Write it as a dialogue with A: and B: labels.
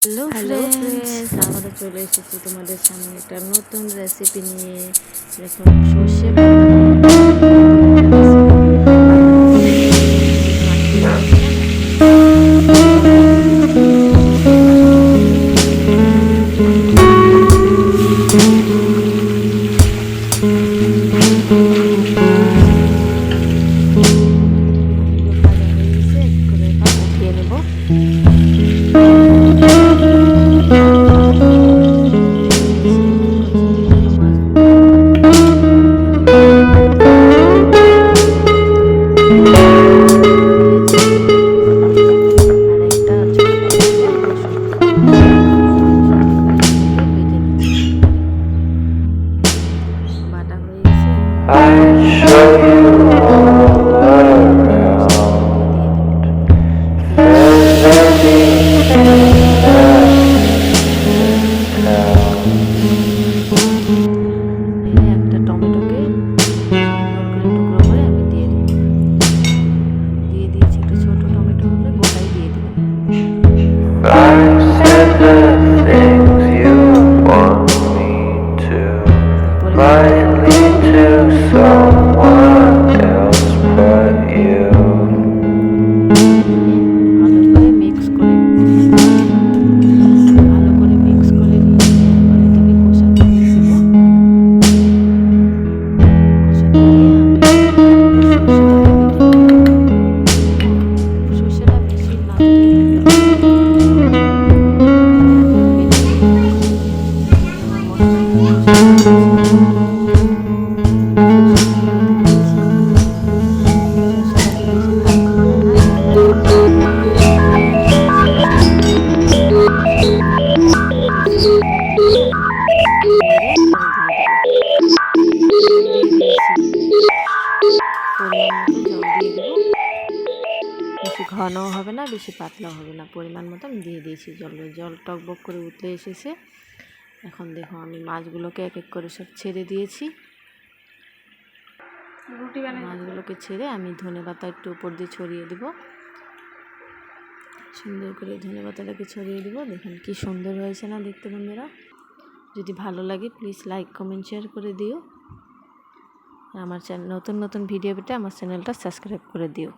A: Hello friends, আবারও চলে এসেছি তোমাদের সামনে একটা নতুন রেসিপি নিয়ে। দেখুন, সর্ষে উঠিয়ে নেব। একটা টমেটোকে সুন্দর করে টুকরো করে আমি দিয়ে দিয়েছি। একটু ছোট টমেটো হলে গোটাই দিয়ে দেবো। বেশি ঘনও হবে না, বেশি পাতলাও হবে না, পরিমাণ মতো আমি দিয়ে দিয়েছি। জল টকবক করে উতলে এসেছে। এখন দেখো, আমি মাছগুলোকে এক এক করে সব ছেড়ে দিয়েছি। মাছগুলোকে ছেড়ে আমি ধনেপাতা একটু উপর দিয়ে ছড়িয়ে দেব। সুন্দর করে ধনেপাতাটাকে ছড়িয়ে দেবো। দেখুন কি সুন্দর হয়েছে না দেখতে বন্ধুরা। যদি ভালো লাগে প্লিজ লাইক কমেন্ট শেয়ার করে দিও। আমার চ্যানেল নতুন ভিডিও পেতে আমার চ্যানেলটা সাবস্ক্রাইব করে দিও।